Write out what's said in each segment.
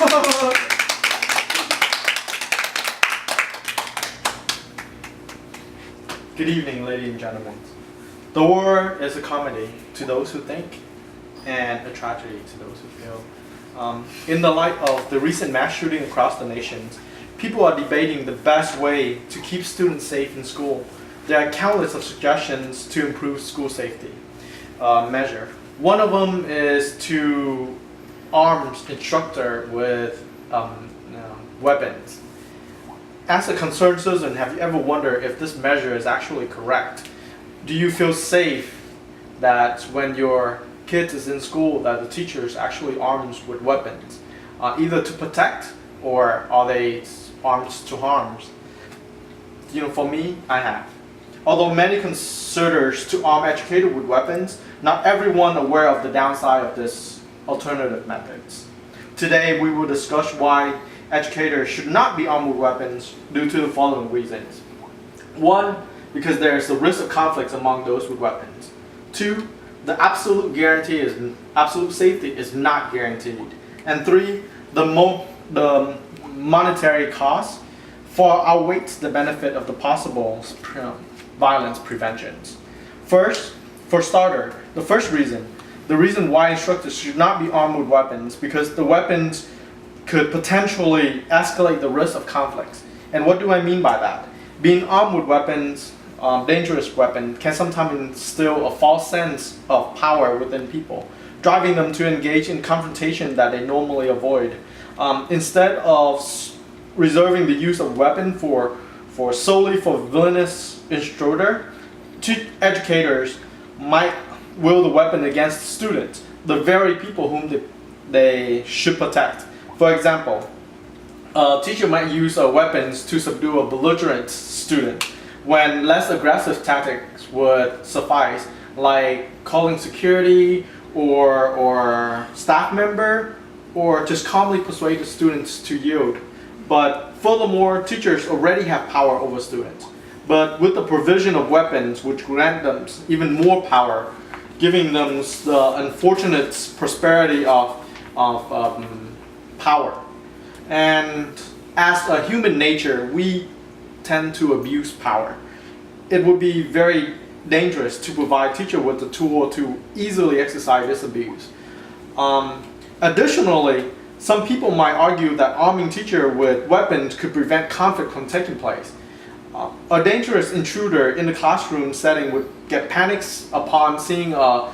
Good evening, ladies and gentlemen. The war is a comedy to those who think and a tragedy to those who feel. In the light of the recent mass shooting across the nation, people are debating the best way to keep students safe in school. There are countless of suggestions to improve school safety measure. One of them is to arm instructor with weapons. As a concerned citizen, have you ever wondered if this measure is actually correct? Do you feel safe that when your kid is in school that the teacher is actually armed with weapons, either to protect or are they armed to harm? For me, I have. Although many considers to arm educators with weapons, not everyone aware of the downside of this alternative methods. Today we will discuss why educators should not be armed with weapons due to the following reasons. 1, because there is a risk of conflicts among those with weapons. 2, the absolute safety is not guaranteed. And 3, the monetary cost far outweighs the benefit of the possible violence preventions. First, for starter, the reason why instructors should not be armed with weapons because the weapons could potentially escalate the risk of conflicts. And what do I mean by that? Being armed with weapons, dangerous weapon, can sometimes instill a false sense of power within people, driving them to engage in confrontation that they normally avoid. Instead of reserving the use of weapon solely for villainous instructor, educators might wield the weapon against students, the very people whom they should protect. For example, a teacher might use weapons to subdue a belligerent student when less aggressive tactics would suffice, like calling security or staff member, or just calmly persuade the students to yield. But furthermore, teachers already have power over students. But with the provision of weapons which grant them even more power, giving them the unfortunate prosperity of power. And as a human nature, we tend to abuse power. It would be very dangerous to provide teacher with the tool to easily exercise this abuse. Additionally, some people might argue that arming teacher with weapons could prevent conflict from taking place. A dangerous intruder in the classroom setting would get panics upon seeing an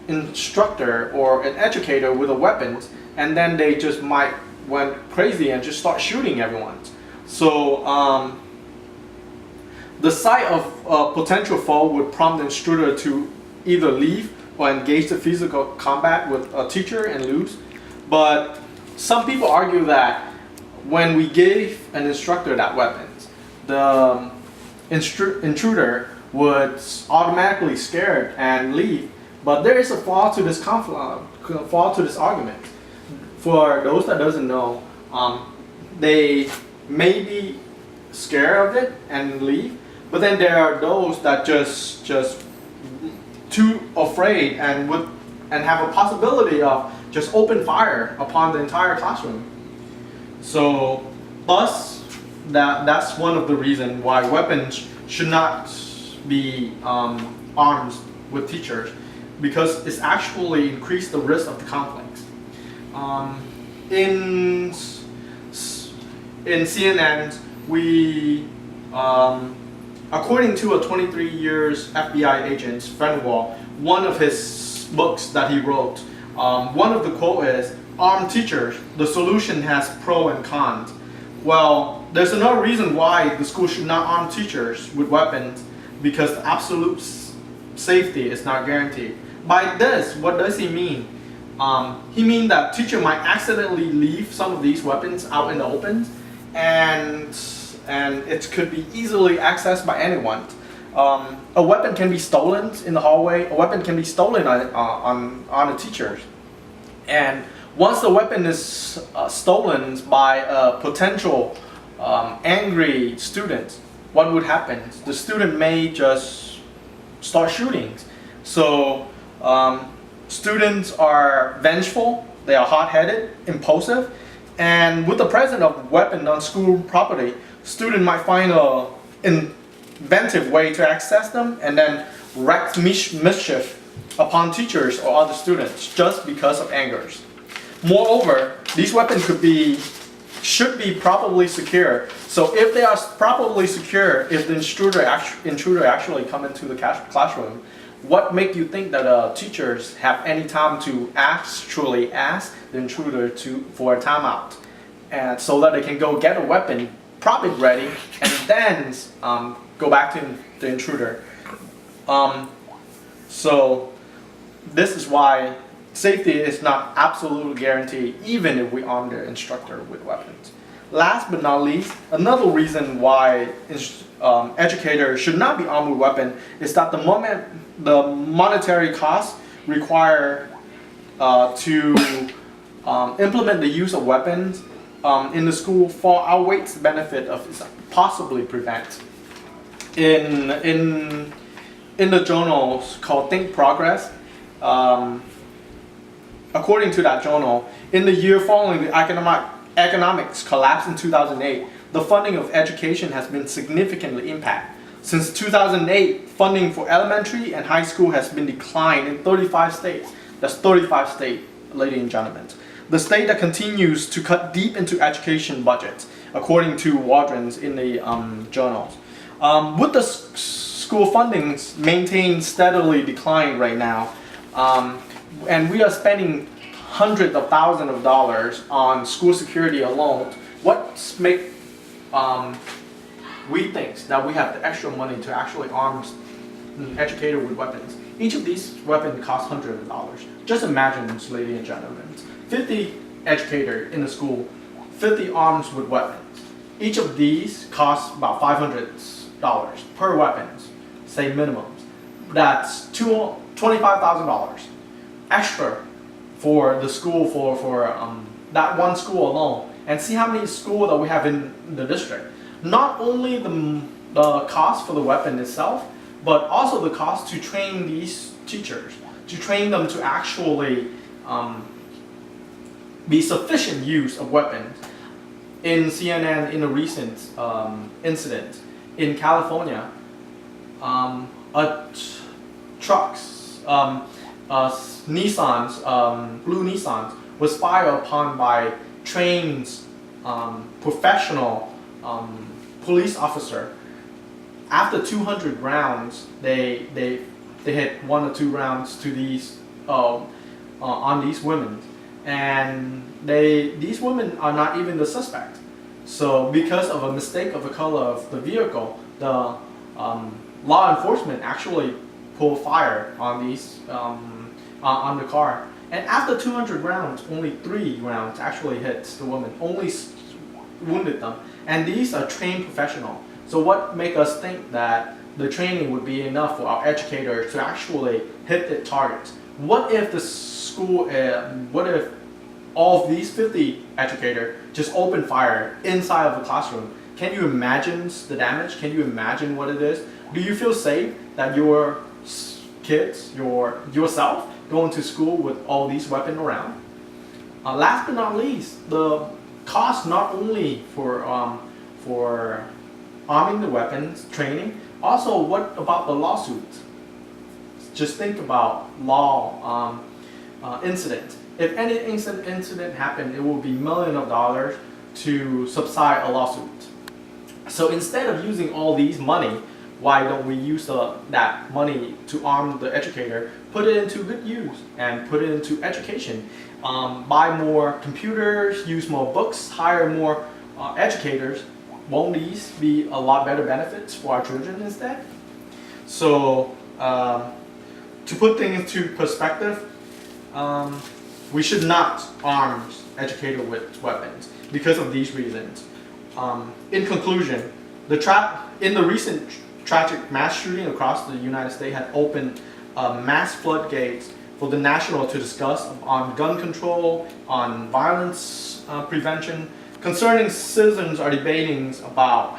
instructor or an educator with a weapon, and then they just might went crazy and just start shooting everyone. So the sight of a potential foe would prompt the instructor to either leave or engage the physical combat with a teacher and lose. But some people argue that when we gave an instructor that weapons, the intruder would automatically scared and leave. But there is a flaw to this argument. For those that doesn't know, they may be scared of it and leave, but then there are those that just too afraid and have a possibility of just open fire upon the entire classroom. So thus that's one of the reasons why weapons should not be armed with teachers, because it's actually increased the risk of the conflicts. In CNN, we, according to a 23 years FBI agent, Fenwell, one of his books that he wrote, one of the quote is, "Arm teachers, the solution has pro and cons." Well, there's another reason why the school should not arm teachers with weapons, because absolute safety is not guaranteed. By this, what does he mean? He means that teacher might accidentally leave some of these weapons out in the open, and it could be easily accessed by anyone. A weapon can be stolen in the hallway. A weapon can be stolen on a teacher. And once the weapon is stolen by a potential angry student, what would happen? The student may just start shooting. So students are vengeful they are hot-headed, impulsive, and with the presence of weapon on school property, student might find a inventive way to access them and then wreak mischief upon teachers or other students just because of angers. Moreover, these weapons should be properly secure. So if they are properly secure, if the intruder actually come into the classroom, what make you think that teachers have any time to actually ask the intruder for a timeout, and so that they can go get a weapon, prop it ready, and then go back to the intruder. So this is why safety is not absolutely guaranteed, even if we arm the instructor with weapons. Last but not least, another reason why educators should not be armed with weapons is that the monetary costs required to implement the use of weapons in the school far outweighs the benefit of possibly prevent. In the journals called Think Progress, according to that journal, in the year following the economics collapse in 2008, the funding of education has been significantly impacted. Since 2008, funding for elementary and high school has been declined in 35 states. That's 35 states, ladies and gentlemen. The state that continues to cut deep into education budgets, according to Wardens in the journals. With the school fundings maintained steadily declining right now, and we are spending hundreds of thousands of dollars on school security alone, what make we think that we have the extra money to actually arm an educator with weapons? Each of these weapons costs hundreds of dollars. Just imagine, ladies and gentlemen, 50 educators in the school, 50 arms with weapons. Each of these costs about $500 per weapons, say minimums. That's $25,000 extra for the school for that one school alone. And see how many schools that we have in the district. Not only the cost for the weapon itself, but also the cost to train these teachers, to train them to actually be sufficient use of weapons. In CNN, in a recent incident in California, blue Nissans was fired upon by trained professional police officer. After 200 rounds, they hit 1 or 2 rounds to these on these women, and these women are not even the suspect. So because of a mistake of the color of the vehicle, the law enforcement actually pulled fire on these on the car. And after 200 rounds, only 3 rounds actually hit the woman, only wounded them. And these are trained professionals. So what make us think that the training would be enough for our educators to actually hit the targets? What if the school, what if all of these 50 educators just open fire inside of the classroom? Can you imagine the damage? Can you imagine what it is? Do you feel safe that your kids, yourself, going to school with all these weapons around? Last but not least, the cost not only for arming the weapons, training, also what about the lawsuits? Just think about law incident. If any incident happened, it will be millions of dollars to subside a lawsuit. So instead of using all these money, why don't we use that money to arm the educator, put it into good use and put it into education? Buy more computers, use more books, hire more educators. Won't these be a lot better benefits for our children instead? So to put things into perspective, we should not arm educators with weapons because of these reasons. In conclusion, in the recent tragic mass shooting across the United States had opened mass floodgates for the national to discuss on gun control, on violence prevention. Concerning citizens are debating about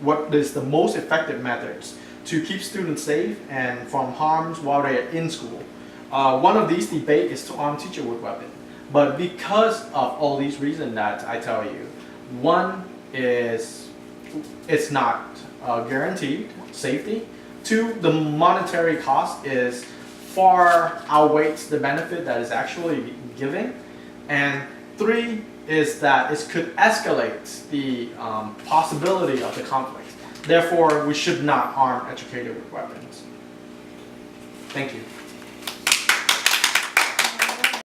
what is the most effective methods to keep students safe and from harms while they are in school. One of these debates is to arm teachers with weapons. But because of all these reasons that I tell you, one is it's not guaranteed safety. Two, the monetary cost is far outweighs the benefit that is actually giving. And three is that it could escalate the possibility of the conflict. Therefore, we should not arm educators with weapons. Thank you.